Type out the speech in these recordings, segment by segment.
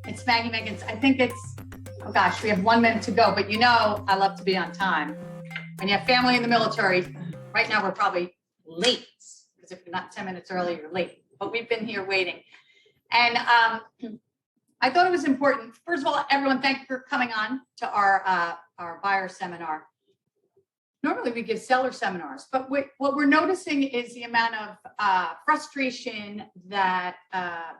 It's Maggie Miggins. I think it's, oh gosh, we have 1 minute to go, but you know, I love to be on time. When you have family in the military, right now we're probably late, because if you're not 10 minutes early, you're late. But we've been here waiting. And I thought it was important. First of all, everyone, thank you for coming on to our buyer seminar. Normally we give seller seminars, but what we're noticing is the amount of frustration that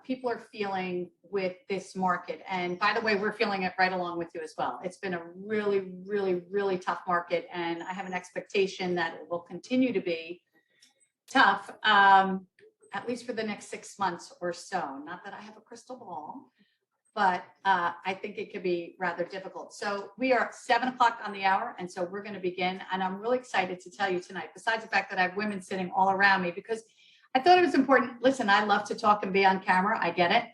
people are feeling with this market. And by the way, we're feeling it right along with you as well. It's been a really, really, really tough market. And I have an expectation that it will continue to be tough, at least for the next 6 months or so. Not that I have a crystal ball, but I think it could be rather difficult. So we are at 7 o'clock on the hour, and so we're going to begin. And I'm really excited to tell you tonight, besides the fact that I have women sitting all around me, because I thought it was important. Listen, I love to talk and be on camera. I get it.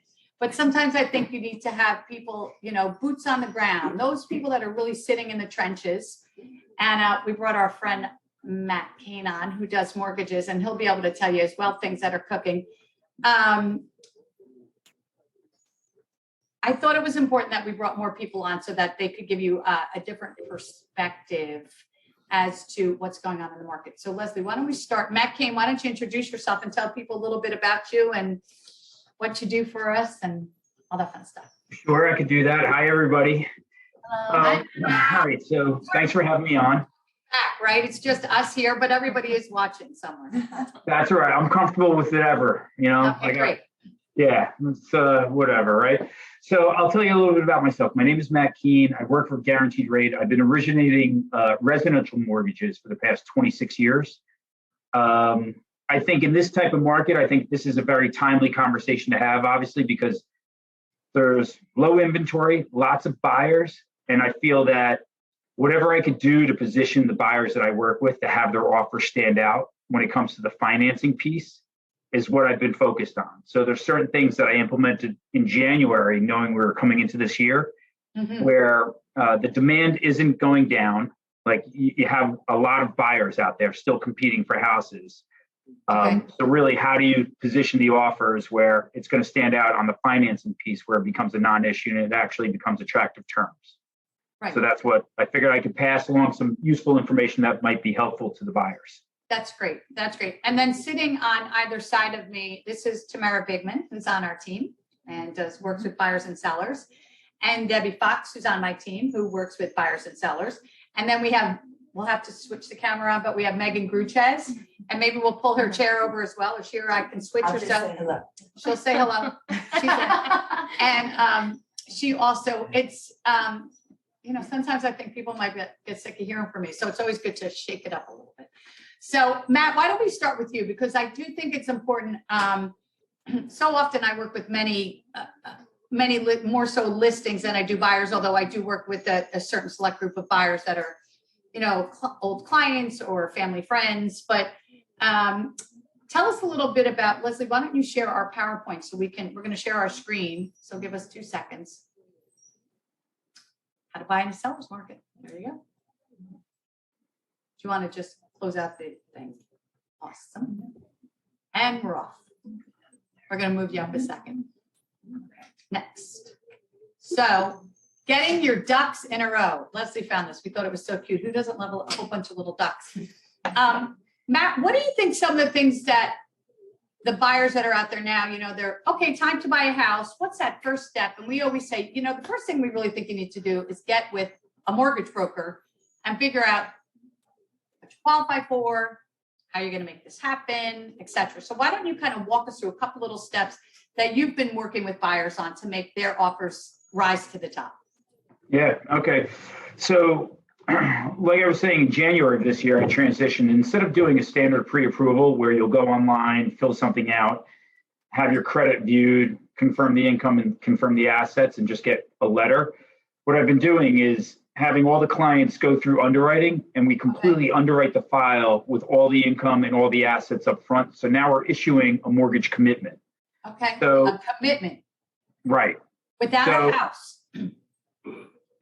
But sometimes I think you need to have people, you know, boots on the ground, those people that are really sitting in the trenches. And we brought our friend Matt Keane on, who does mortgages, and he'll be able to tell you as well things that are cooking. I thought it was important that we brought more people on so that they could give you a different perspective as to what's going on in the market. So Leslie, why don't we start? Matt Keane, why don't you introduce yourself and tell people a little bit about you and what you do for us and all that fun stuff. Sure, I could do that. Hi, everybody. Hello. All right, so thanks for having me on. Right, it's just us here, but everybody is watching somewhere. That's all right. I'm comfortable with whatever, you know. Okay, great. Yeah, it's whatever, right? So I'll tell you a little bit about myself. My name is Matt Keane. I work for Guaranteed Rate. I've been originating residential mortgages for the past 26 years. I think in this type of market, I think this is a very timely conversation to have, obviously, because there's low inventory, lots of buyers, and I feel that whatever I could do to position the buyers that I work with to have their offer stand out when it comes to the financing piece is what I've been focused on. So there's certain things that I implemented in January, knowing we were coming into this year, where the demand isn't going down. Like you have a lot of buyers out there still competing for houses. So really, how do you position the offers where it's going to stand out on the financing piece where it becomes a non-issue and it actually becomes attractive terms? Right. So that's what I figured I could pass along, some useful information that might be helpful to the buyers. That's great. That's great. And then sitting on either side of me, this is Tamara Bigman, who's on our team and works with buyers and sellers, and Debbie Fox, who's on my team, who works with buyers and sellers. And then we'll have to switch the camera on, but we have Megan Gruchez, and maybe we'll pull her chair over as well, or she or I can switch her. She'll say hello. And she also, it's, you know, sometimes I think people might get sick of hearing from me. So it's always good to shake it up a little bit. So Matt, why don't we start with you? Because I do think it's important. So often I work with many more so listings than I do buyers, although I do work with a certain select group of buyers that are, you know, old clients or family friends. But tell us a little bit about, Leslie, why don't you share our PowerPoint so we're going to share our screen. So give us 2 seconds. How to buy in a seller's market. There you go. Do you want to just close out the thing? Awesome. And we're off. We're going to move you up a second. Next. So getting your ducks in a row. Leslie found this. We thought it was so cute. Who doesn't love a whole bunch of little ducks? Matt, what do you think some of the things that the buyers that are out there now, you know, they're, okay, time to buy a house. What's that first step? And we always say, you know, the first thing we really think you need to do is get with a mortgage broker and figure out what you qualify for, how you're going to make this happen, et cetera. So why don't you kind of walk us through a couple little steps that you've been working with buyers on to make their offers rise to the top? Yeah, okay. So like I was saying, in January of this year, I transitioned. Instead of doing a standard pre-approval where you'll go online, fill something out, have your credit viewed, confirm the income and confirm the assets, and just get a letter, what I've been doing is having all the clients go through underwriting, and we completely underwrite the file with all the income and all the assets up front. So now we're issuing a mortgage commitment. Okay, so, a commitment. Right. Without a house.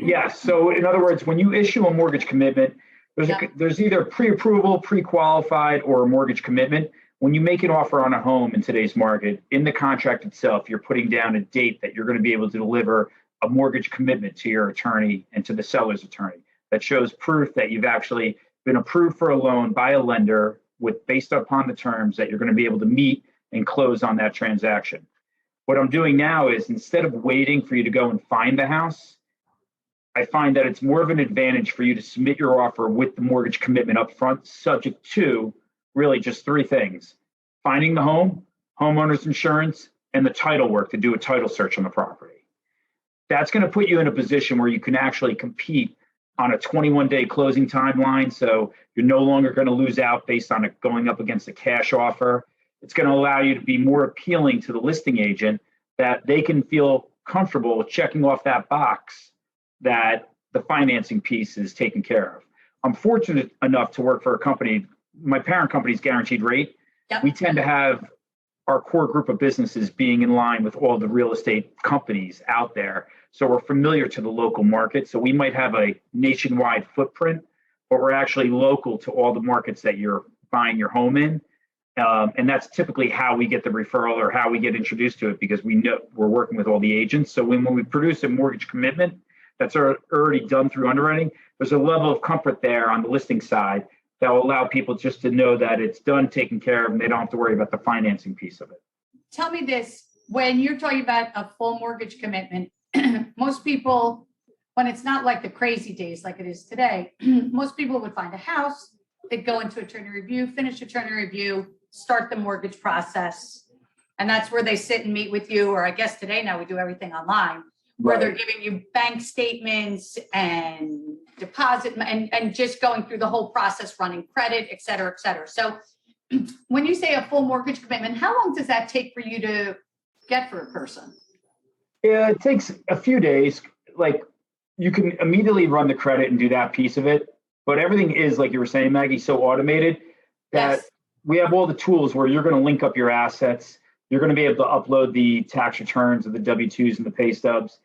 Yes. So in other words, when you issue a mortgage commitment, there's either pre-approval, pre-qualified, or a mortgage commitment. when you make an offer on a home in today's market, in the contract itself, you're putting down a date that you're going to be able to deliver a mortgage commitment to your attorney and to the seller's attorney that shows proof that you've actually been approved for a loan by a lender with based upon the terms that you're going to be able to meet and close on that transaction. What I'm doing now is instead of waiting for you to go and find the house, I find that it's more of an advantage for you to submit your offer with the mortgage commitment up front, subject to really just three things: finding the home, homeowner's insurance, and the title work to do a title search on the property. That's going to put you in a position where you can actually compete on a 21-day closing timeline. So you're no longer going to lose out based on it going up against a cash offer. It's going to allow you to be more appealing to the listing agent, that they can feel comfortable with checking off that box that the financing piece is taken care of. I'm fortunate enough to work for a company. My parent company's Guaranteed Rate. Yep. We tend to have our core group of businesses being in line with all the real estate companies out there. So we're familiar to the local market. So we might have a nationwide footprint, but we're actually local to all the markets that you're buying your home in. And that's typically how we get the referral or how we get introduced to it, because we know we're working with all the agents. So when we produce a mortgage commitment that's already done through underwriting, there's a level of comfort there on the listing side that will allow people just to know that it's done, taken care of, and they don't have to worry about the financing piece of it. Tell me this, when you're talking about a full mortgage commitment, most people, when it's not like the crazy days like it is today, most people would find a house, they'd go into attorney review, finish attorney review, start the mortgage process. And that's where they sit and meet with you, or I guess today now we do everything online, where they're giving you bank statements and deposit and just going through the whole process, running credit, et cetera, et cetera. So when you say a full mortgage commitment, how long does that take for you to get for a person? Yeah, it takes a few days. Like, you can immediately run the credit and do that piece of it. But everything is, like you were saying, Maggie, so automated that Yes. we have all the tools where you're going to link up your assets. You're going to be able to upload the tax returns of the W-2s and the pay stubs.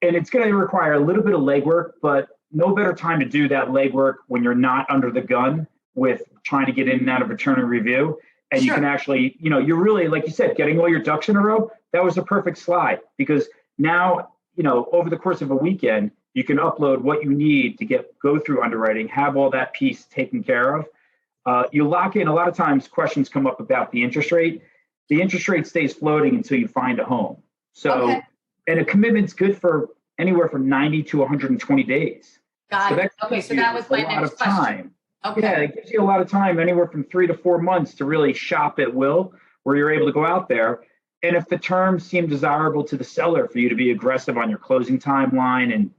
And it's going to require a little bit of legwork, but no better time to do that legwork when you're not under the gun with trying to get in and out of attorney review. And you can actually, you're really, like you said, getting all your ducks in a row. That was a perfect slide, because now, over the course of a weekend, you can upload what you need to go through underwriting, have all that piece taken care of. You lock in. A lot of times questions come up about the interest rate. The interest rate stays floating until you find a home. So, and a commitment's good for anywhere from 90 to 120 days. Got it. Okay, so that was my next question. Okay. Yeah, it gives you a lot of time, anywhere from 3 to 4 months, to really shop at will, where you're able to go out there. And if the terms seem desirable to the seller for you to be aggressive on your closing timeline and,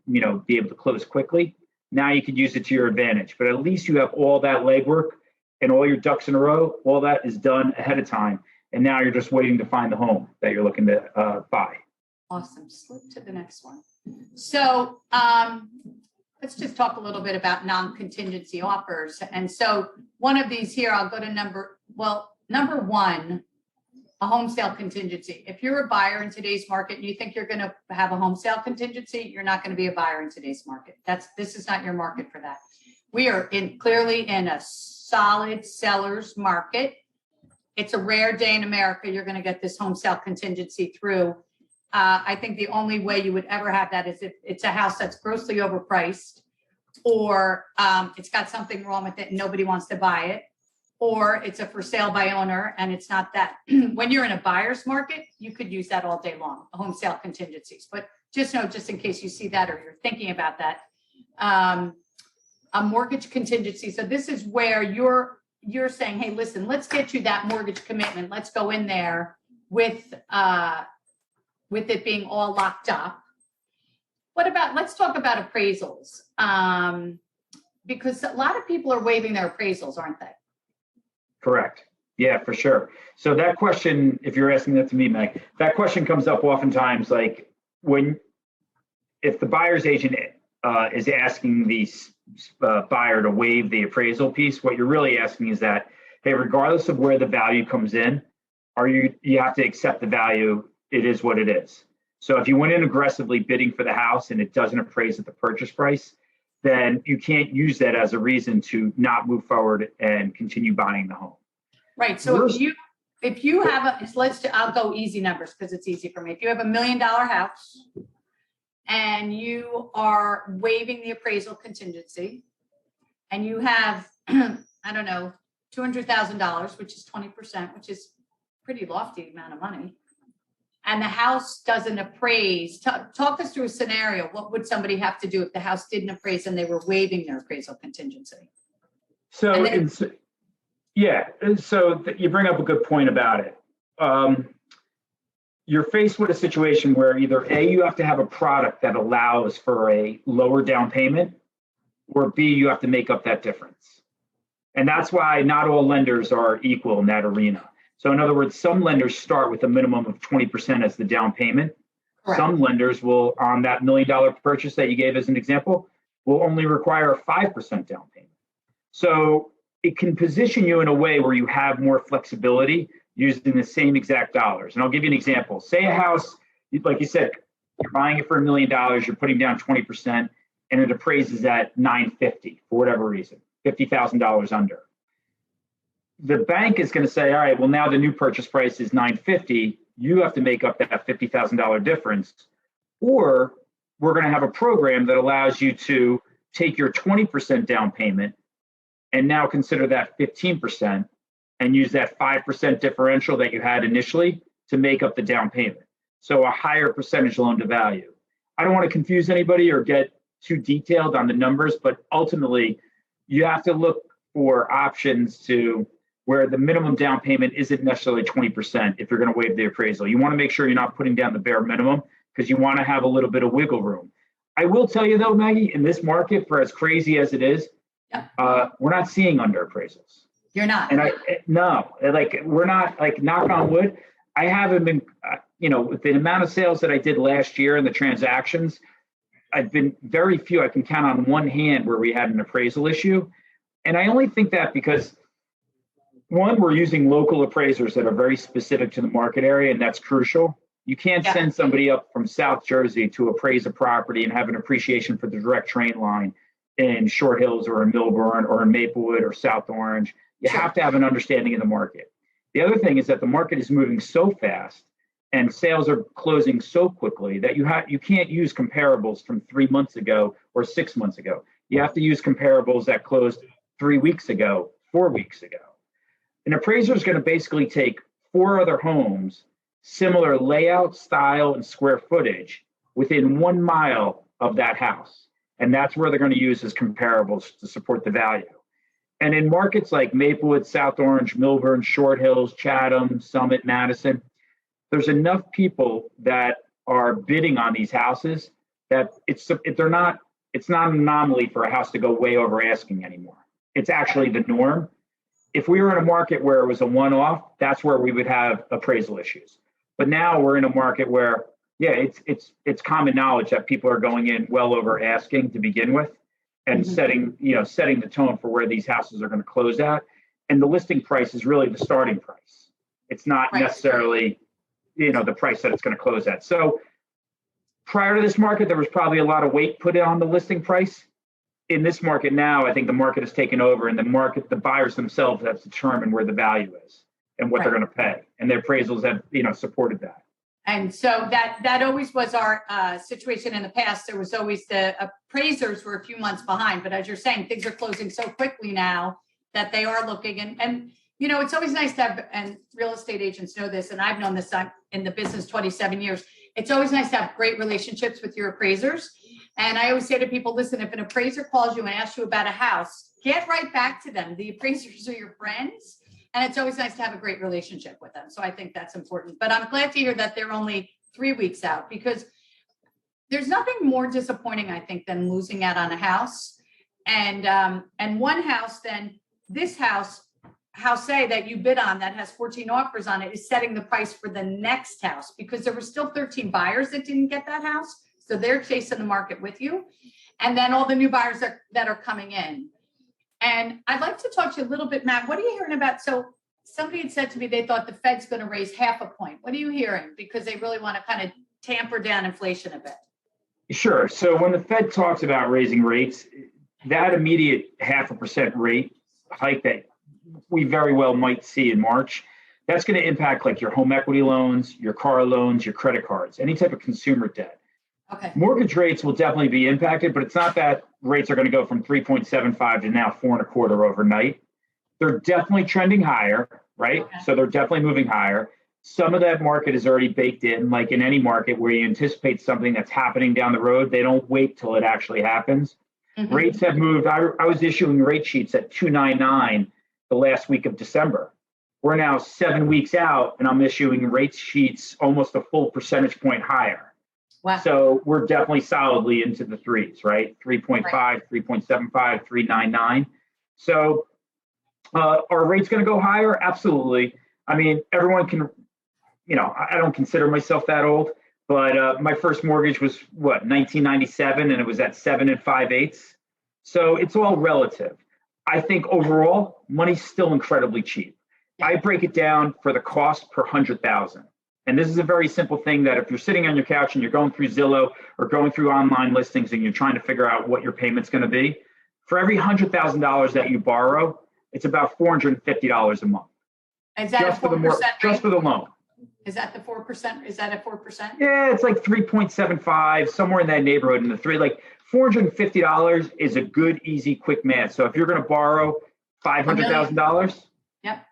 be able to close quickly, now you could use it to your advantage. But at least you have all that legwork and all your ducks in a row. All that is done ahead of time. And now you're just waiting to find the home that you're looking to buy. Awesome. Slip to the next one. So let's just talk a little bit about non-contingency offers. And so one of these here, I'll go to number one, a home sale contingency. If you're a buyer in today's market and you think you're going to have a home sale contingency, you're not going to be a buyer in today's market. This is not your market for that. We are clearly in a solid seller's market. It's a rare day in America you're going to get this home sale contingency through. I think the only way you would ever have that is if it's a house that's grossly overpriced, or it's got something wrong with it and nobody wants to buy it, or it's a for sale by owner and it's not that. When you're in a buyer's market, you could use that all day long, home sale contingencies. But just know, just in case you see that or you're thinking about that, a mortgage contingency. So this is where you're saying, hey, listen, let's get you that mortgage commitment. Let's go in there with it being all locked up. Let's talk about appraisals. Because a lot of people are waiving their appraisals, aren't they? Correct. Yeah, for sure. So that question, if you're asking that to me, Meg, that question comes up oftentimes, like if the buyer's agent is asking the buyer to waive the appraisal piece, what you're really asking is that, hey, regardless of where the value comes in, you have to accept the value. It is what it is. So if you went in aggressively bidding for the house and it doesn't appraise at the purchase price, then you can't use that as a reason to not move forward and continue buying the home. Right, so Worst- if you have I'll go easy numbers because it's easy for me. If you have $1 million house and you are waiving the appraisal contingency and you have, I don't know, $200,000, which is 20%, which is pretty lofty amount of money. And the house doesn't appraise. Talk us through a scenario. What would somebody have to do if the house didn't appraise and they were waiving their appraisal contingency? So And then- it's, yeah, so you bring up a good point about it. You're faced with a situation where either A, you have to have a product that allows for a lower down payment, or B, you have to make up that difference. And that's why not all lenders are equal in that arena. So in other words, some lenders start with a minimum of 20% as the down payment. Correct. Some lenders will, on that $1 million purchase that you gave as an example, will only require a 5% down payment. So it can position you in a way where you have more flexibility using the same exact dollars. And I'll give you an example. Say a house, like you said, you're buying it for $1 million, you're putting down 20%, and it appraises at $950 for whatever reason, $50,000 under. The bank is going to say, all right, well, now the new purchase price is $950. You have to make up that $50,000 difference. Or we're going to have a program that allows you to take your 20% down payment and now consider that 15% and use that 5% differential that you had initially to make up the down payment. So a higher percentage loan to value. I don't want to confuse anybody or get too detailed on the numbers, but ultimately you have to look for options to where the minimum down payment isn't necessarily 20% if you're going to waive the appraisal. You want to make sure you're not putting down the bare minimum because you want to have a little bit of wiggle room. I will tell you though, Maggie, in this market, for as crazy as it is, we're not seeing under appraisals. You're not. And we're not, like, knock on wood. I haven't been, with the amount of sales that I did last year and the transactions, I've been very few. I can count on one hand where we had an appraisal issue. And I only think that because, one, we're using local appraisers that are very specific to the market area, and that's crucial. You can't send somebody up from South Jersey to appraise a property and have an appreciation for the direct train line in Short Hills or in Milburn or in Maplewood or South Orange. You have to have an understanding of the market. The other thing is that the market is moving so fast and sales are closing so quickly that you can't use comparables from 3 months ago or 6 months ago. You have to use comparables that closed 3 weeks ago, 4 weeks ago. An appraiser is going to basically take 4 other homes, similar layout, style, and square footage within 1 mile of that house. And that's where they're going to use as comparables to support the value. And in markets like Maplewood, South Orange, Milburn, Short Hills, Chatham, Summit, Madison, there's enough people that are bidding on these houses that it's not an anomaly for a house to go way over asking anymore. It's actually the norm. If we were in a market where it was a one-off, that's where we would have appraisal issues. But now we're in a market where, it's common knowledge that people are going in well over asking to begin with, and setting the tone for where these houses are going to close at. And the listing price is really the starting price. It's not necessarily, the price that it's going to close at. So prior to this market, there was probably a lot of weight put on the listing price. In this market now, I think the market has taken over, and the buyers themselves have determined where the value is and what they're going to pay. And their appraisals have, supported that. And so that always was our situation in the past. There was always the appraisers were a few months behind, but as you're saying, things are closing so quickly now that they are looking. And it's always nice to have, and real estate agents know this, and I've known this in the business 27 years. It's always nice to have great relationships with your appraisers. And I always say to people, listen, if an appraiser calls you and asks you about a house, get right back to them. The appraisers are your friends. And it's always nice to have a great relationship with them. So I think that's important. But I'm glad to hear that they're only 3 weeks out, because there's nothing more disappointing, I think, than losing out on a house. And one house, then this house say that you bid on that has 14 offers on it is setting the price for the next house, because there were still 13 buyers that didn't get that house. So they're chasing the market with you. And then all the new buyers that are coming in. And I'd like to talk to you a little bit, Matt. What are you hearing about? So somebody had said to me they thought the Fed's going to raise 0.5 point. What are you hearing? Because they really want to kind of tamper down inflation a bit. Sure. So when the Fed talks about raising rates, that immediate 0.5% rate hike that we very well might see in March, that's going to impact like your home equity loans, your car loans, your credit cards, any type of consumer debt. Okay. Mortgage rates will definitely be impacted, but it's not that rates are going to go from 3.75 to now 4.25 overnight. They're definitely trending higher, right? Okay. So they're definitely moving higher. Some of that market is already baked in, like in any market where you anticipate something that's happening down the road, they don't wait till it actually happens. Mhm. Rates have moved. I was issuing rate sheets at 299 the last week of December. We're now 7 weeks out, and I'm issuing rate sheets almost a full percentage point higher. Wow. So we're definitely solidly into the threes, right? 3.5, 3.75, 3.99. So are rates going to go higher? Absolutely. I mean, everyone can, I don't consider myself that old, but my first mortgage was what, 1997, and it was at 7 5/8. So it's all relative. I think overall, money's still incredibly cheap. Yeah. I break it down for the cost per 100,000. And this is a very simple thing that if you're sitting on your couch and you're going through Zillow or going through online listings and you're trying to figure out what your payment's going to be, for every $100,000 that you borrow, it's about $450 a month. Is that Just a for the 4% just for the loan. Is that the 4%? Is that a 4%? Yeah, it's like 3.75, somewhere in that neighborhood in the three. Like $450 is a good, easy, quick math. So if you're going to borrow $500,000, Yep.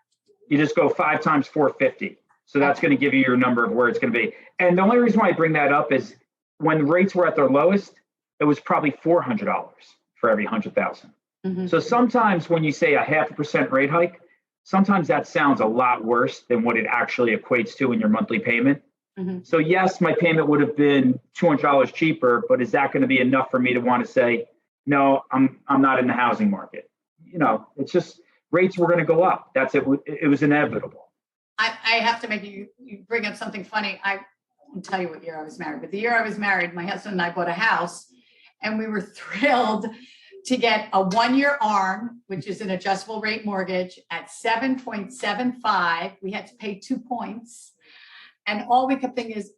you just go 5 times 450. So that's going to give you your number of where it's going to be. And the only reason why I bring that up is when rates were at their lowest, it was probably $400 for every 100,000. Mhm. So sometimes when you say a 0.5% rate hike, sometimes that sounds a lot worse than what it actually equates to in your monthly payment. Mhm. So yes, my payment would have been $200 cheaper, but is that going to be enough for me to want to say, no, I'm not in the housing market? It's just rates were going to go up. That's it. It was inevitable. I have to make you bring up something funny. I won't tell you what year I was married, but the year I was married, my husband and I bought a house, and we were thrilled to get a 1-year ARM, which is an adjustable rate mortgage, at 7.75. We had to pay 2 points. And all we kept thinking is,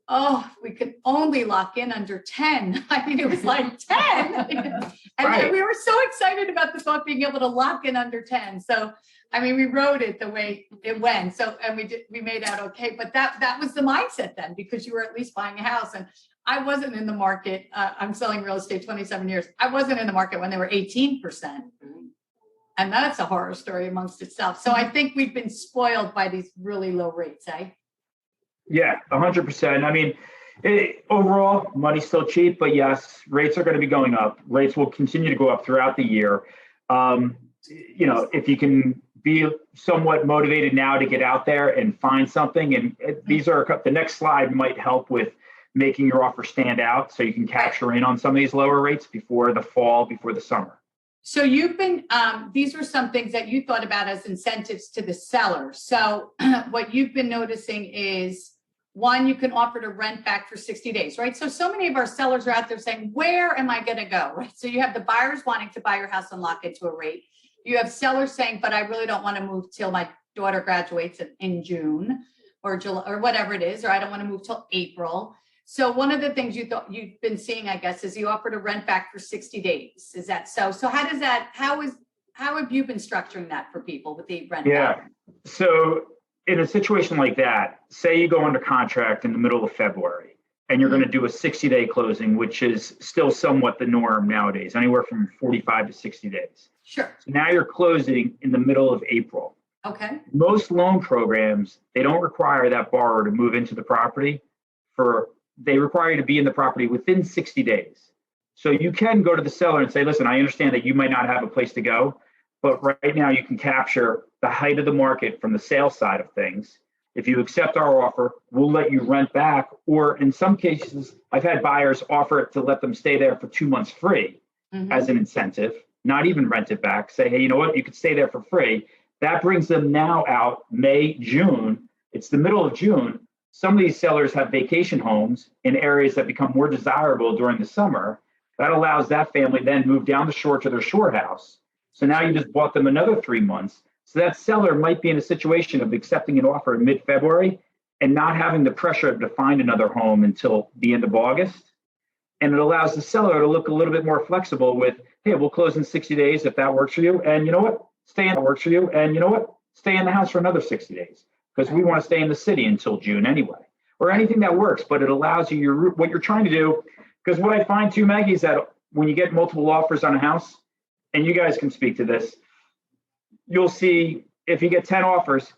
we could only lock in under 10. I mean, it was like 10. And Right. we were so excited about the thought of being able to lock in under 10. So, I mean, we wrote it the way it went. So, and we made out okay. But that was the mindset then, because you were at least buying a house. And I wasn't in the market. I'm selling real estate 27 years. I wasn't in the market when they were 18%. And that's a horror story amongst itself. So I think we've been spoiled by these really low rates, eh? Yeah, 100%. I mean, overall, money's still cheap, but yes, rates are going to be going up. Rates will continue to go up throughout the year. If you can be somewhat motivated now to get out there and find something, and these are the next slide might help with making your offer stand out so you can capture in on some of these lower rates before the fall, before the summer. So you've been, these were some things that you thought about as incentives to the seller. So what you've been noticing is, one, you can offer to rent back for 60 days, right? So many of our sellers are out there saying, where am I going to go, right? So you have the buyers wanting to buy your house and lock it to a rate. You have sellers saying, but I really don't want to move till my daughter graduates in June or July or whatever it is, or I don't want to move till April. So one of the things you've been seeing, I guess, is you offer to rent back for 60 days. Is that so? So how have you been structuring that for people with the rent back? Yeah. So in a situation like that, say you go under contract in the middle of February and you're going to do a 60-day closing, which is still somewhat the norm nowadays, anywhere from 45 to 60 days. Sure. So now you're closing in the middle of April. Okay. Most loan programs, they don't require that borrower to move into the property they require you to be in the property within 60 days. So you can go to the seller and say, listen, I understand that you might not have a place to go, but right now you can capture the height of the market from the sales side of things. If you accept our offer, we'll let you rent back. Or in some cases, I've had buyers offer it to let them stay there for 2 months free as an incentive, not even rent it back. Say, hey, you know what? You could stay there for free. That brings them now out May, June. It's the middle of June. Some of these sellers have vacation homes in areas that become more desirable during the summer. That allows that family then move down the shore to their shore house. So now you just bought them another 3 months. So that seller might be in a situation of accepting an offer in mid-February and not having the pressure to find another home until the end of August. And it allows the seller to look a little bit more flexible with, hey, we'll close in 60 days if that works for you. And you know what? Stay in that works for you. And you know what? stay in the house for another 60 days because we want to stay in the city until June anyway, or anything that works. But it allows you what you're trying to do. Because what I find too, Maggie, is that when you get multiple offers on a house, and you guys can speak to this, you'll see if you get 10 offers,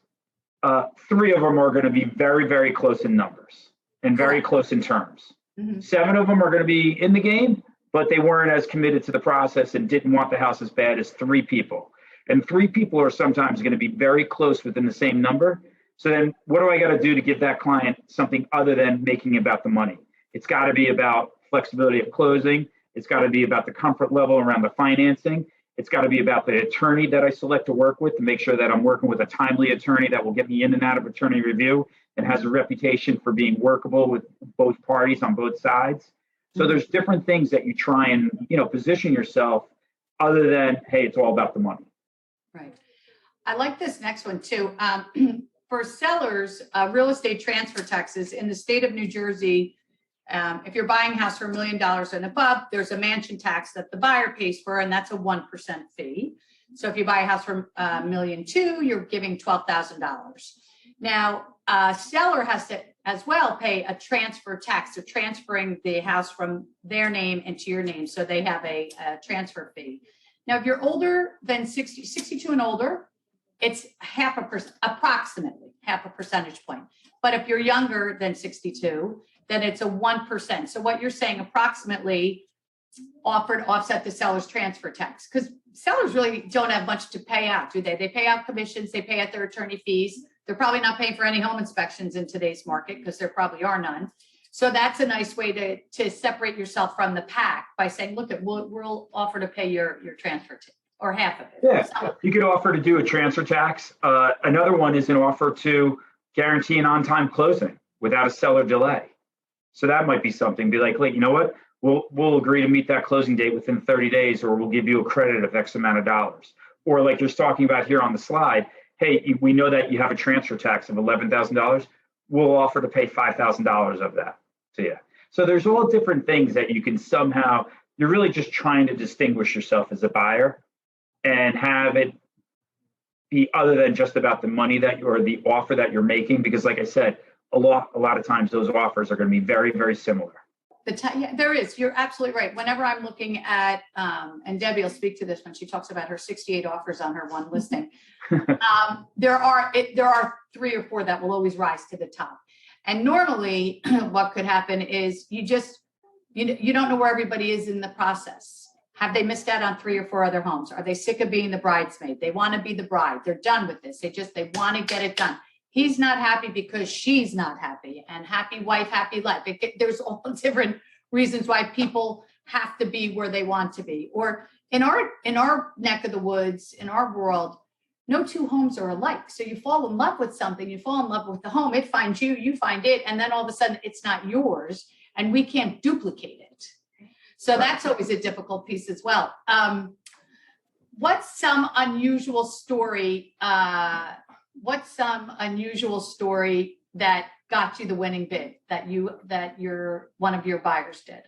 3 of them are going to be very, very close in numbers and very close in terms. 7 of them are going to be in the game, but they weren't as committed to the process and didn't want the house as bad as 3 people. And 3 people are sometimes going to be very close within the same number. So then what do I got to do to give that client something other than making it about the money? It's got to be about flexibility of closing. It's got to be about the comfort level around the financing. It's got to be about the attorney that I select to work with to make sure that I'm working with a timely attorney that will get me in and out of attorney review and has a reputation for being workable with both parties on both sides. So there's different things that you try and, position yourself other than, hey, it's all about the money. Right. I like this next one too. For sellers, real estate transfer taxes in the state of New Jersey, if you're buying a house for $1 million and above, there's a mansion tax that the buyer pays for, and that's a 1% fee. So if you buy a house for $1.2 million, you're giving $12,000. Now, seller has to as well pay a transfer tax. So transferring the house from their name into your name. So they have a transfer fee. Now, if you're older than 62 and older, it's approximately half a percentage point. But if you're younger than 62, then it's a 1%. So what you're saying, approximately offered offset the seller's transfer tax, because sellers really don't have much to pay out, do they? They pay out commissions, they pay out their attorney fees. They're probably not paying for any home inspections in today's market because there probably are none. So that's a nice way to separate yourself from the pack by saying, look, we'll offer to pay your transfer or half of it. Yeah, you could offer to do a transfer tax. Another one is an offer to guarantee an on-time closing without a seller delay. So that might be something. Be like, you know what? We'll agree to meet that closing date within 30 days, or we'll give you a credit of X amount of dollars. Or like you're talking about here on the slide, hey, we know that you have a transfer tax of $11,000. We'll offer to pay $5,000 of that to you. So there's all different things that you can somehow, you're really just trying to distinguish yourself as a buyer and have it be other than just about the money or the offer that you're making. Because like I said, a lot of times those offers are going to be very, very similar. Yeah, there is. You're absolutely right. Whenever I'm looking at, and Debbie will speak to this when she talks about her 68 offers on her one listing, there are 3 or 4 that will always rise to the top. And normally what could happen is you don't know where everybody is in the process. Have they missed out on 3 or 4 other homes? Are they sick of being the bridesmaid? They want to be the bride. They're done with this. They want to get it done. He's not happy because she's not happy, and happy wife, happy life. There's all different reasons why people have to be where they want to be. Or in our neck of the woods, in our world, no 2 homes are alike. So you fall in love with something, you fall in love with the home, it finds you, you find it, and then all of a sudden it's not yours, and we can't duplicate it. So that's always a difficult piece as well. What's some unusual story that got you the winning bid that one of your buyers did?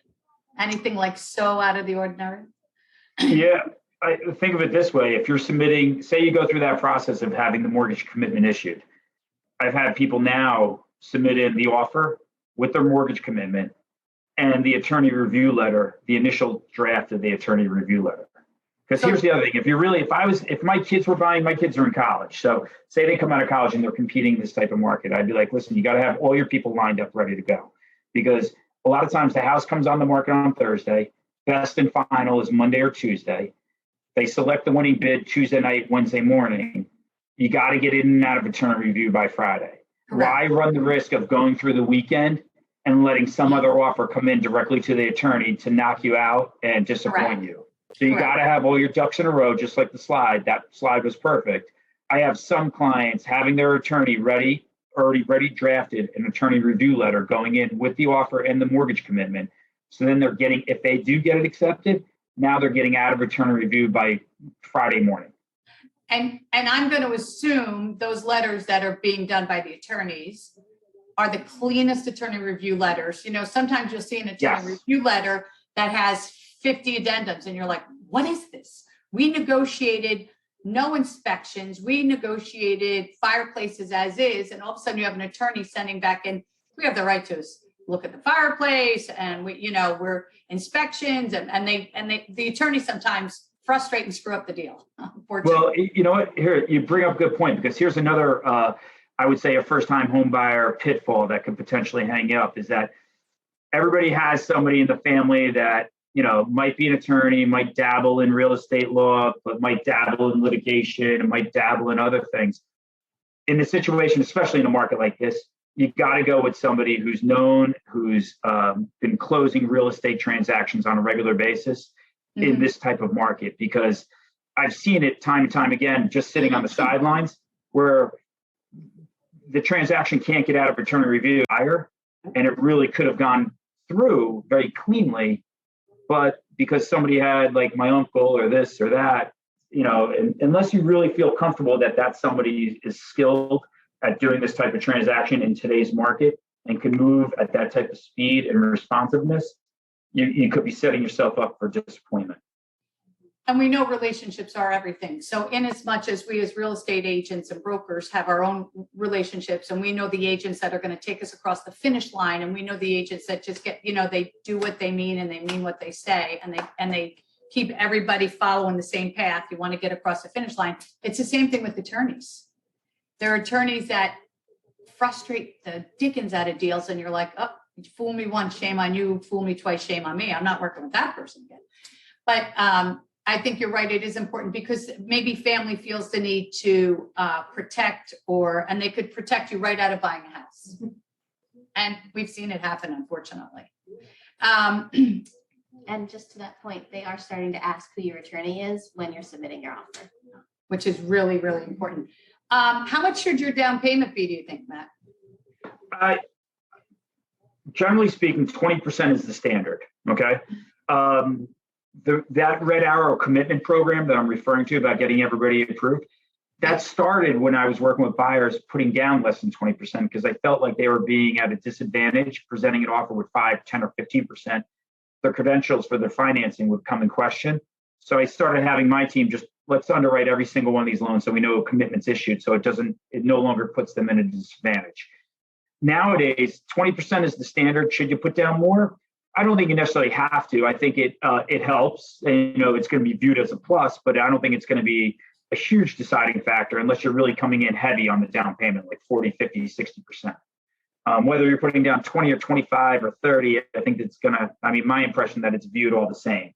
Anything like so out of the ordinary? Yeah, I think of it this way. If you're submitting, say you go through that process of having the mortgage commitment issued, I've had people now submit in the offer with their mortgage commitment and the attorney review letter, the initial draft of the attorney review letter. Because here's the other thing. If my kids were buying, my kids are in college. So say they come out of college and they're competing in this type of market, I'd be like, listen, you got to have all your people lined up, ready to go. Because a lot of times the house comes on the market on Thursday. Best and final is Monday or Tuesday. They select the winning bid Tuesday night, Wednesday morning. You got to get in and out of attorney review by Friday. Correct. Why run the risk of going through the weekend and letting some other offer come in directly to the attorney to knock you out and disappoint Correct. you? So you got to have all your ducks in a row, just like the slide. That slide was perfect. I have some clients having their attorney already drafted an attorney review letter going in with the offer and the mortgage commitment. So then they're getting, if they do get it accepted, now they're getting out of attorney review by Friday morning. And I'm going to assume those letters that are being done by the attorneys are the cleanest attorney review letters. Sometimes you'll see an attorney review letter that has 50 addendums and you're like, what is this? We negotiated no inspections. We negotiated fireplaces as is, and all of a sudden you have an attorney sending back in, we have the right to look at the fireplace, and we're inspections, and the attorney sometimes frustrate and screw up the deal, unfortunately. Well, you know what? Here, you bring up a good point, because here's another, I would say, a first-time home buyer pitfall that could potentially hang you up, is that everybody has somebody in the family that, might be an attorney, might dabble in real estate law, but might dabble in litigation and might dabble in other things. In the situation, especially in a market like this, you got to go with somebody who's known, who's been closing real estate transactions on a regular basis in this type of market, because I've seen it time and time again, just sitting on the sidelines, where the transaction can't get out of attorney review higher, and it really could have gone through very cleanly, but because somebody had, like, my uncle or this or that, unless you really feel comfortable that somebody is skilled at doing this type of transaction in today's market and can move at that type of speed and responsiveness, you could be setting yourself up for disappointment. And we know relationships are everything. So in as much as we as real estate agents and brokers have our own relationships, and we know the agents that are going to take us across the finish line, and we know the agents that just get, they do what they mean and they mean what they say, and they keep everybody following the same path. You want to get across the finish line. It's the same thing with attorneys. There are attorneys that frustrate the dickens out of deals, and you're like, oh, you fool me once, shame on you. Fool me twice, shame on me. I'm not working with that person again. But I think you're right. It is important, because maybe family feels the need to protect, and they could protect you right out of buying a house. And we've seen it happen, unfortunately. And just to that point, they are starting to ask who your attorney is when you're submitting your offer, Which is really, really important. How much should your down payment be, do you think, Matt? Generally speaking, 20% is the standard. Okay. That red arrow commitment program that I'm referring to about getting everybody approved, that started when I was working with buyers putting down less than 20%, because I felt like they were being at a disadvantage presenting an offer with 5, 10, or 15%. Their credentials for their financing would come in question. So I started having my team just, let's underwrite every single one of these loans so we know a commitment's issued, so it no longer puts them in a disadvantage. Nowadays, 20% is the standard. Should you put down more? I don't think you necessarily have to. I think it helps. And, it's going to be viewed as a plus, but I don't think it's going to be a huge deciding factor unless you're really coming in heavy on the down payment, like 40, 50, 60%. Whether you're putting down 20 or 25 or 30, I think it's my impression that it's viewed all the same.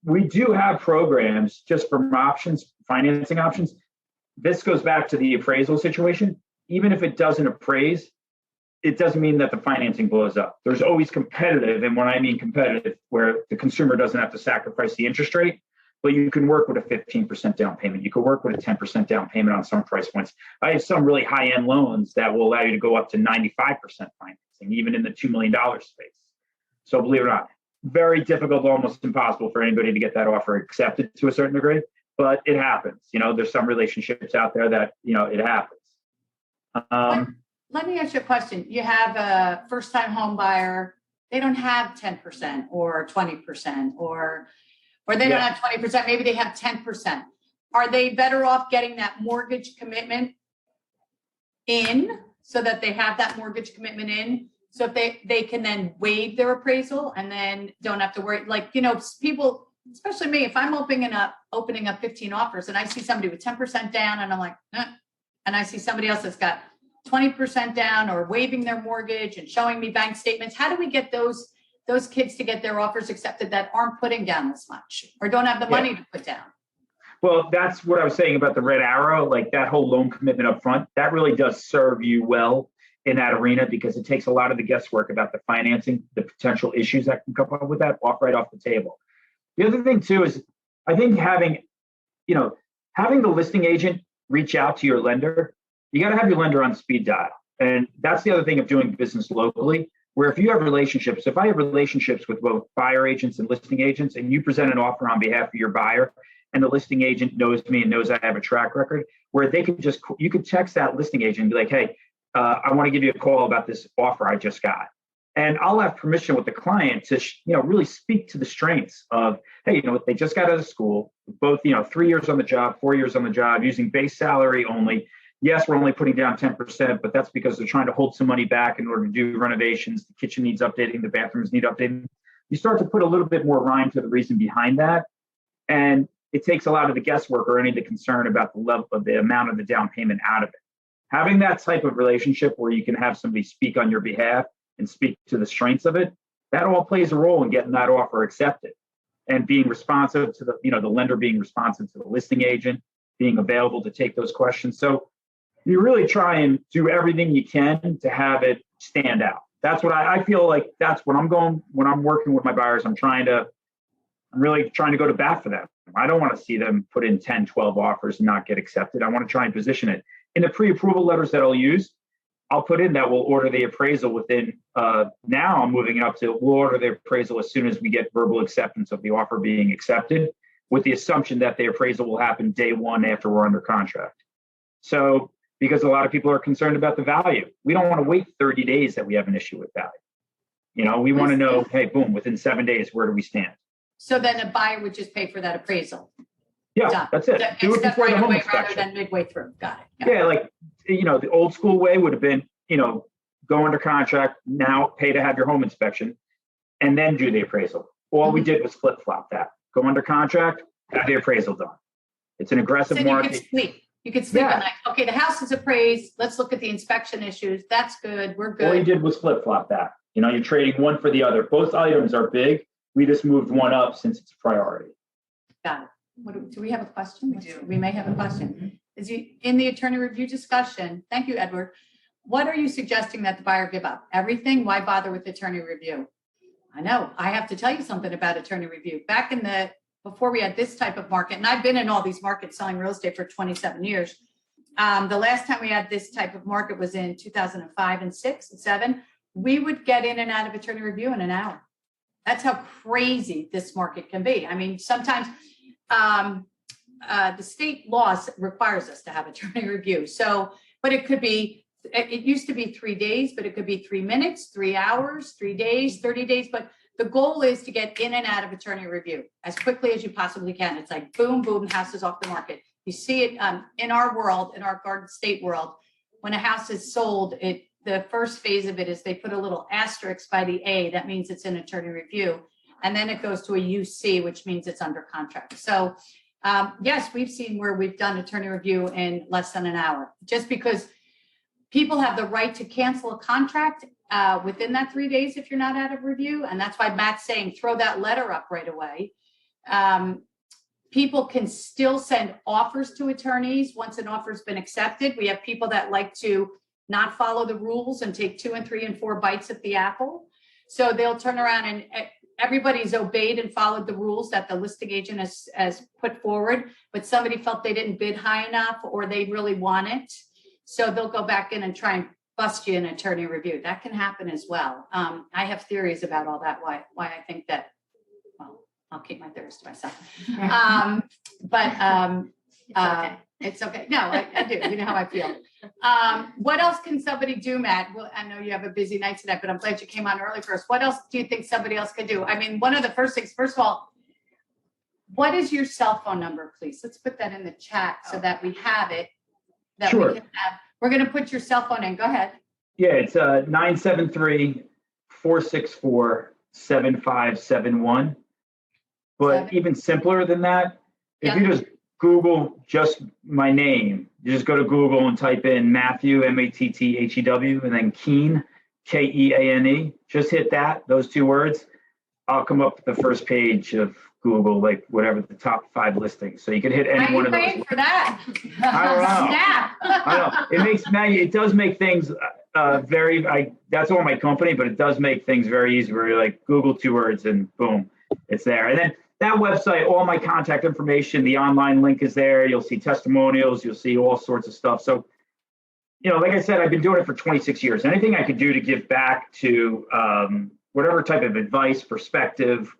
We do have programs just for options, financing options. This goes back to the appraisal situation. Even if it doesn't appraise, it doesn't mean that the financing blows up. There's always competitive, and when I mean competitive, where the consumer doesn't have to sacrifice the interest rate, but you can work with a 15% down payment. You can work with a 10% down payment on some price points. I have some really high-end loans that will allow you to go up to 95% financing, even in the $2 million space. So believe it or not, very difficult, almost impossible for anybody to get that offer accepted to a certain degree, but it happens. There's some relationships out there that, it happens. Let me ask you a question. You have a first-time home buyer. They don't have 10% or 20%, or they don't have 20%. Maybe they have 10%. Are they better off getting that mortgage commitment in, so that they have that mortgage commitment in, so if they can then waive their appraisal and then don't have to worry? Like, people, especially me, if I'm opening up 15 offers and I see somebody with 10% down and I'm like, and I see somebody else that's got 20% down or waiving their mortgage and showing me bank statements. How do we get those kids to get their offers accepted that aren't putting down this much or don't have the money to put down? Well, that's what I was saying about the red arrow, like that whole loan commitment up front. That really does serve you well in that arena, because it takes a lot of the guesswork about the financing, the potential issues that can come up with that right off the table. The other thing too is, I think having the listing agent reach out to your lender. You got to have your lender on speed dial. And that's the other thing of doing business locally, where if you have relationships, if I have relationships with both buyer agents and listing agents, and you present an offer on behalf of your buyer, and the listing agent knows me and knows I have a track record, where you could text that listing agent and be like, hey, I want to give you a call about this offer I just got. And I'll have permission with the client to, really speak to the strengths of, hey, they just got out of school, both, 3 years on the job, 4 years on the job, using base salary only. Yes, we're only putting down 10%, but that's because they're trying to hold some money back in order to do renovations. The kitchen needs updating, the bathrooms need updating. You start to put a little bit more rhyme to the reason behind that. And it takes a lot of the guesswork or any of the concern about the level of the amount of the down payment out of it. Having that type of relationship where you can have somebody speak on your behalf and speak to the strengths of it, that all plays a role in getting that offer accepted and being responsive to the lender being responsive to the listing agent, being available to take those questions. So you really try and do everything you can to have it stand out. That's what I feel like. That's when I'm working with my buyers, I'm really trying to go to bat for them. I don't want to see them put in 10, 12 offers and not get accepted. I want to try and position it. In the pre-approval letters that I'll use, I'll put in that we'll order the appraisal within, now I'm moving it up to, we'll order the appraisal as soon as we get verbal acceptance of the offer being accepted, with the assumption that the appraisal will happen day one after we're under contract. So, because a lot of people are concerned about the value. We don't want to wait 30 days that we have an issue with value. We want to know, hey, boom, within 7 days, where do we stand? So then a buyer would just pay for that appraisal. Yeah, Done. that's it. Do it before the home rather inspection. than midway through. Got it. Yeah, like, the old school way would have been, go under contract, now pay to have your home inspection, and then do the appraisal. All we did was flip flop that. Go under contract, have the appraisal done. It's an aggressive So market. You could sleep at night. Okay, the house is appraised. Let's look at the inspection issues. That's good. We're good. All you did was flip flop that. You're trading one for the other. Both items are big. We just moved one up since it's a priority. Got it. Do we have a question? We do. We may have a question. In the attorney review discussion, thank you, Edward. What are you suggesting that the buyer give up? Everything? Why bother with attorney review? I know. I have to tell you something about attorney review. Before we had this type of market, and I've been in all these markets selling real estate for 27 years. The last time we had this type of market was in 2005 and 6 and 7. We would get in and out of attorney review in an hour. That's how crazy this market can be. I mean, sometimes the state laws requires us to have attorney review. So, but it used to be 3 days, but it could be 3 minutes, 3 hours, 3 days, 30 days. But the goal is to get in and out of attorney review as quickly as you possibly can. It's like boom, boom, house is off the market. You see it in our world, in our Garden State world, when a house is sold, the first phase of it is they put a little asterisk by the A. That means it's in attorney review. And then it goes to a UC, which means it's under contract. So yes, we've seen where we've done attorney review in less than an hour, just because people have the right to cancel a contract within that 3 days if you're not out of review. And that's why Matt's saying throw that letter up right away. People can still send offers to attorneys once an offer's been accepted. We have people that like to not follow the rules and take 2 and 3 and 4 bites at the apple. So they'll turn around and everybody's obeyed and followed the rules that the listing agent has put forward, but somebody felt they didn't bid high enough or they really want it. So they'll go back in and try and bust you in attorney review. That can happen as well. I have theories about all that, why I think that, well, I'll keep my theories to myself. It's okay. No, I do. You know how I feel. What else can somebody do, Matt? Well, I know you have a busy night tonight, but I'm glad you came on early for us. What else do you think somebody else could do? I mean, one of the first things, first of all, what is your cell phone number, please? Let's put that in the chat so that we have it. That Sure. We can have. We're going to put your cell phone in. Go ahead. Yeah, it's 973-464-7571. But even simpler than that, if you just Google just my name, you just go to Google and type in Matthew, Matthew, and then Keane, Keane. Just hit those 2 words. I'll come up with the first page of Google, like whatever the top 5 listings. So you can hit any one of those. Are you praying for that? I don't know. Snap. I know. It does make things that's all my company, but it does make things very easy where you're like Google 2 words and boom, it's there. And then that website, all my contact information, the online link is there. You'll see testimonials, you'll see all sorts of stuff. So, like I said, I've been doing it for 26 years. Anything I could do to give back to whatever type of advice, perspective,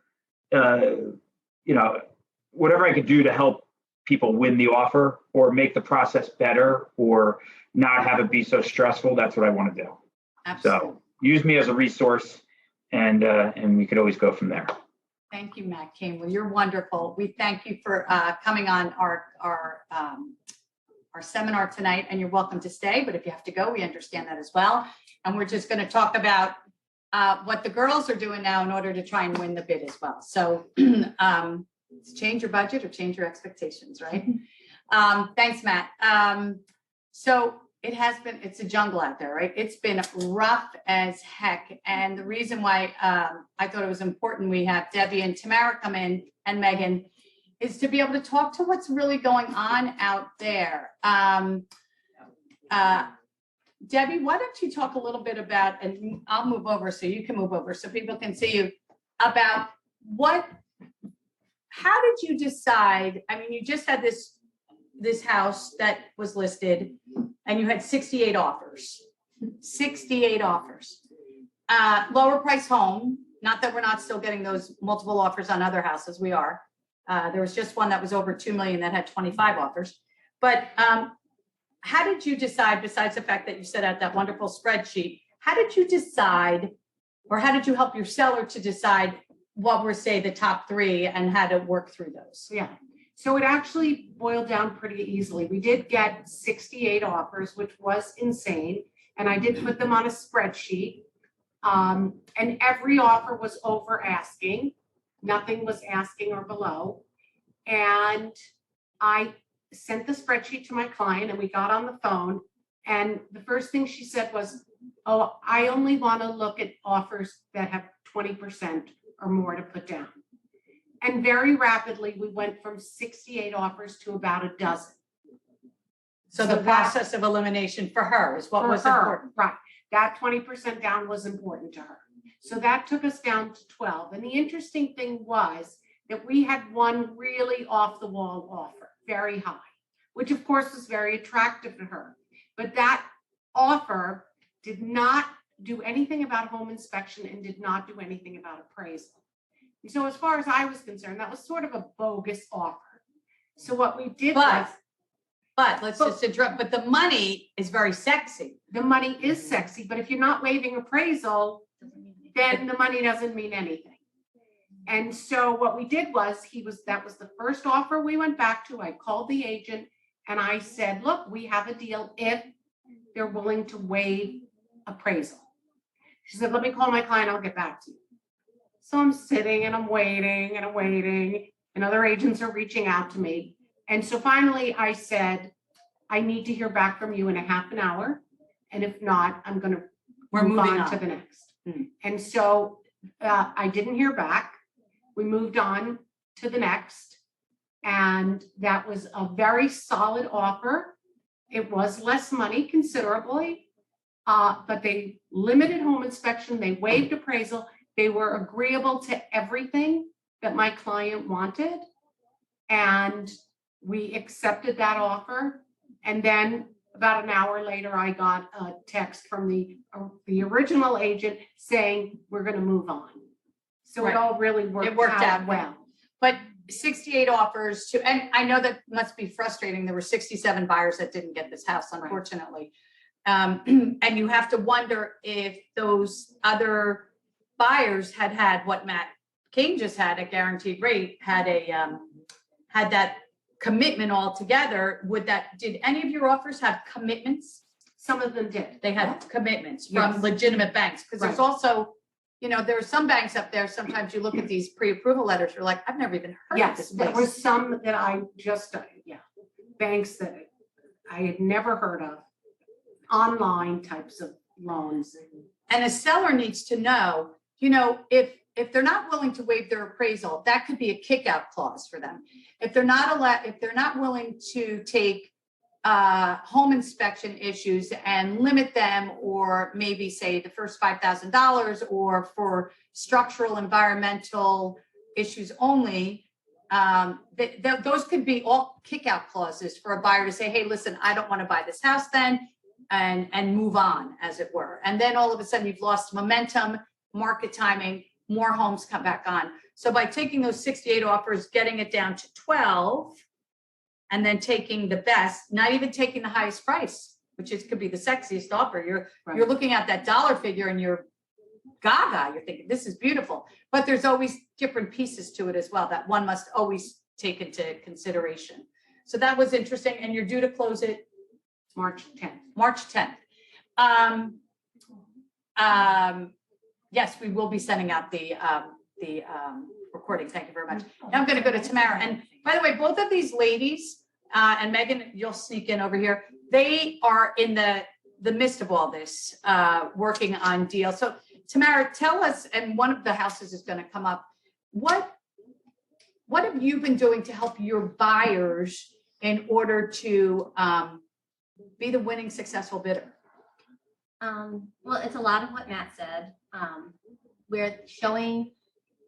whatever I could do to help people win the offer or make the process better or not have it be so stressful, that's what I want to do. Absolutely. So use me as a resource. and we could always go from there. Thank you, Matt Keane. Well, you're wonderful. We thank you for coming on our seminar tonight, and you're welcome to stay, but if you have to go, we understand that as well. And we're just going to talk about what the girls are doing now in order to try and win the bid as well. So change your budget or change your expectations, right? Thanks, Matt. So it's a jungle out there, right? It's been rough as heck. And the reason why I thought it was important we have Debbie and Tamara come in and Megan is to be able to talk to what's really going on out there. Debbie, why don't you talk a little bit about, and I'll move over so you can move over so people can see you, about how did you decide? I mean, you just had this house that was listed and you had 68 offers, 68 offers. Lower price home, not that we're not still getting those multiple offers on other houses, we are. There was just one that was over 2 million that had 25 offers. But how did you decide, besides the fact that you set out that wonderful spreadsheet, how did you decide, or how did you help your seller to decide what were, say, the top 3 and how to work through those? Yeah, so it actually boiled down pretty easily. We did get 68 offers, which was insane. And I did put them on a spreadsheet. And every offer was over asking. Nothing was asking or below. And I sent the spreadsheet to my client and we got on the phone. And the first thing she said was, oh, I only want to look at offers that have 20% or more to put down. And very rapidly, we went from 68 offers to about a dozen. So the process of elimination for her is what was important. Right. That 20% down was important to her. So that took us down to 12. And the interesting thing was that we had one really off the wall offer, very high, which of course was very attractive to her. But that offer did not do anything about home inspection and did not do anything about appraisal. And so as far as I was concerned, that was sort of a bogus offer. So what we did was, but let's just interrupt, but the money is very sexy. the money is sexy, but if you're not waiving appraisal, then the money doesn't mean anything. And so what we did was, that was the first offer we went back to. I called the agent and I said, look, we have a deal if they're willing to waive appraisal. She said, let me call my client, I'll get back to you. So I'm sitting and I'm waiting and I'm waiting, and other agents are reaching out to me. And so finally I said, I need to hear back from you in a half an hour. And if not, I'm going to move on to the next. And so I didn't hear back. We moved on to the next. And that was a very solid offer. It was less money considerably, but they limited home inspection. They waived appraisal. They were agreeable to everything that my client wanted. And we accepted that offer. And then about an hour later, I got a text from the original agent saying, we're going to move on. So Right. it all really worked out well. But 68 offers and I know that must be frustrating. There were 67 buyers that didn't get this house, unfortunately. And you have to wonder if those other buyers had what Matt Keane just had, a guaranteed rate, had that commitment altogether. Did any of your offers have commitments? Some of them did. They had commitments from Yes. legitimate banks, because there's also, there are some banks up there, sometimes you look at these pre-approval letters, you're like, I've never even heard of this Yes, there place. were some that I just, banks that I had never heard of, online types of loans. And a seller needs to know, if they're not willing to waive their appraisal, that could be a kick-out clause for them. If they're not willing to take home inspection issues and limit them, or maybe say the first $5,000, or for structural environmental issues only, those could be all kick-out clauses for a buyer to say, hey, listen, I don't want to buy this house then, and move on, as it were. And then all of a sudden you've lost momentum, market timing, more homes come back on. So by taking those 68 offers, getting it down to 12, and then taking the best, not even taking the highest price, which could be the sexiest offer. You're looking at that dollar figure and you're gaga. You're thinking, this is beautiful. But there's always different pieces to it as well that one must always take into consideration. So that was interesting. And you're due to close it March 10th. March 10th. Yes, we will be sending out the recording. Thank you very much. Now I'm going to go to Tamara. And by the way, both of these ladies, and Megan, you'll sneak in over here. They are in the midst of all this, working on deals. So Tamara, tell us, and one of the houses is going to come up. What have you been doing to help your buyers in order to be the winning successful bidder? Well, it's a lot of what Matt said. We're showing,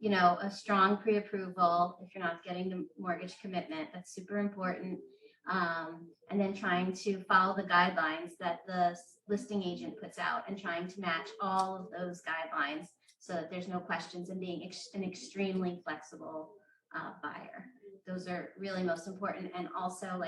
a strong pre-approval if you're not getting the mortgage commitment. That's super important. And then trying to follow the guidelines that the listing agent puts out and trying to match all of those guidelines so that there's no questions, and being an extremely flexible buyer. Those are really most important. And also,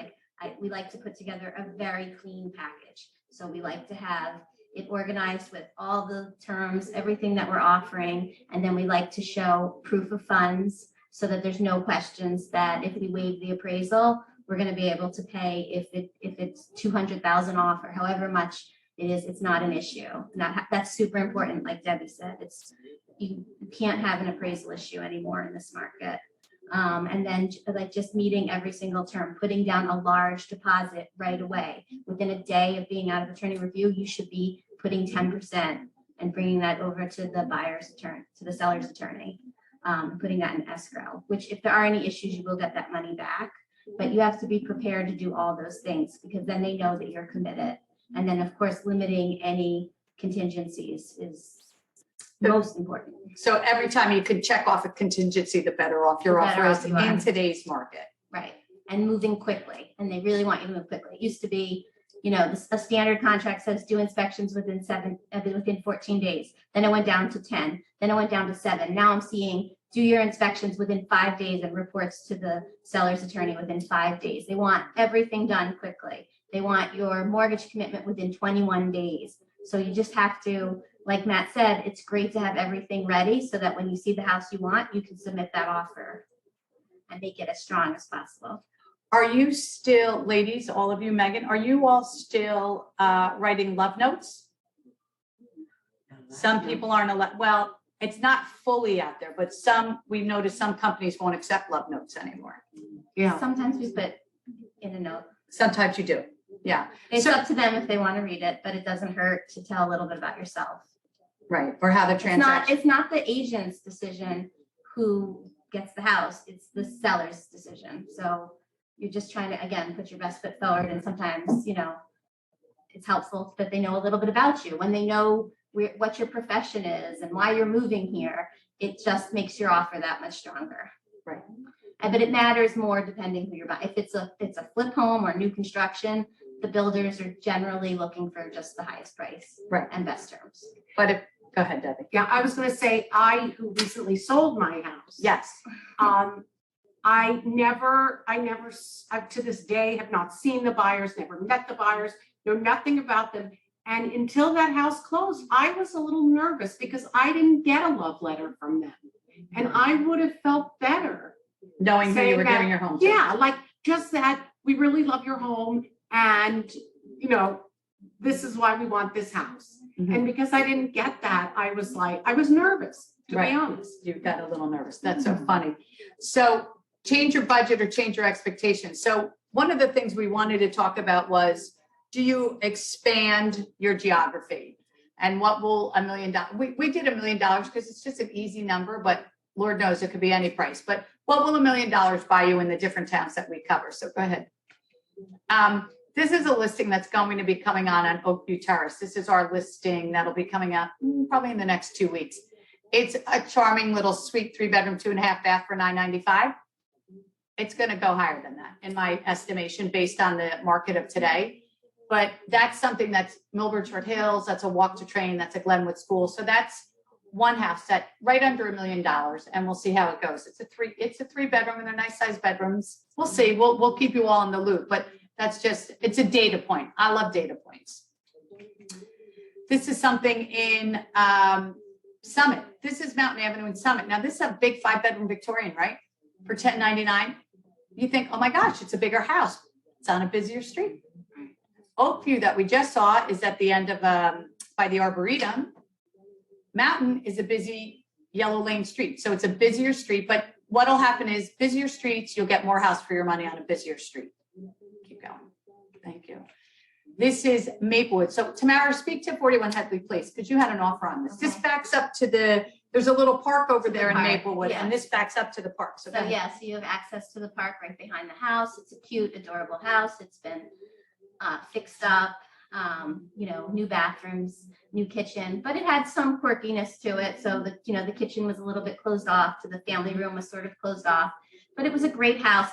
we like to put together a very clean package. So we like to have it organized with all the terms, everything that we're offering. And then we like to show proof of funds so that there's no questions that if we waive the appraisal, we're going to be able to pay if it's 200,000 off or however much it is. It's not an issue. That's super important. Like Debbie said, you can't have an appraisal issue anymore in this market. And then just meeting every single term, putting down a large deposit right away. Within a day of being out of attorney review, you should be putting 10% and bringing that over to the buyer's attorney, to the seller's attorney, putting that in escrow, which if there are any issues, you will get that money back. But you have to be prepared to do all those things because then they know that you're committed. And then, of course, limiting any contingencies is most important. So every time you can check off a contingency, the better off your The better offer off is you are. in today's market. Right. And moving quickly. And they really want you to move quickly. It used to be, a standard contract says do inspections within 14 days. Then it went down to 10. Then it went down to 7. Now I'm seeing do your inspections within 5 days and reports to the seller's attorney within 5 days. They want everything done quickly. They want your mortgage commitment within 21 days. So you just have to, like Matt said, it's great to have everything ready so that when you see the house you want, you can submit that offer and make it as strong as possible. Are you still, ladies, all of you, Megan, are you all still writing love notes? Some people aren't well, it's not fully out there, but we've noticed some companies won't accept love notes anymore. Yeah. Sometimes we put in a note. Sometimes you do. Yeah. It's So- up to them if they want to read it, but it doesn't hurt to tell a little bit about yourself. Right. Or how the transaction. It's not the agent's decision who gets the house. It's the seller's decision. So you're just trying to, again, put your best foot forward. And sometimes, it's helpful that they know a little bit about you. When they know what your profession is and why you're moving here, it just makes your offer that much stronger. Right. But it matters more depending who you're buying. If it's a flip home or new construction, the builders are generally looking for just the highest price. Right. And best terms. But go ahead, Debbie. Yeah, I was going to say, who recently sold my house. Yes. I never, to this day, have not seen the buyers, never met the buyers, know nothing about them. And until that house closed, I was a little nervous because I didn't get a love letter from them. And I would have felt better. Knowing who you were Saying giving your home to. Yeah, like just that we really love your home and, this is why we want this house. Mhm. And because I didn't get that, I was nervous, to Right. be honest. You got a little nervous. That's so funny. So change your budget or change your expectations. So one of the things we wanted to talk about was, do you expand your geography? And what will $1 million, we did $1 million because it's just an easy number, but Lord knows it could be any price. But what will $1 million buy you in the different towns that we cover? So go ahead. This is a listing that's going to be coming on Oakview Terrace. This is our listing that'll be coming out probably in the next 2 weeks. It's a charming little suite, 3-bedroom, 2.5 bath for $995. It's going to go higher than that in my estimation based on the market of today. But that's something that's Milburn Short Hills, that's a walk to train, that's a Glenwood School. So that's one house set right under $1 million, and we'll see how it goes. It's a 3-bedroom and they're nice sized bedrooms. We'll see. We'll keep you all in the loop, but it's a data point. I love data points. This is something in Summit, this is Mountain Avenue in Summit. Now, this is a big 5-bedroom Victorian, right? For $10.99. You think, oh my gosh, it's a bigger house. It's on a busier street. Oakview that we just saw is at the end of, by the Arboretum. Mountain is a busy yellow lane street. So it's a busier street, but what'll happen is busier streets, you'll get more house for your money on a busier street. Keep going. Thank you. This is Maplewood. So Tamara, speak to 41 Headley Place, because you had an offer on this. This Okay. backs up to there's a little park over there in park, Maplewood, yeah. and this backs up to the park. So So yes, you have access to the park right behind the house. It's a cute, adorable house. It's been fixed up, new bathrooms, new kitchen, but it had some quirkiness to it. So the kitchen was a little bit closed off, to the family room was sort of closed off, but it was a great house.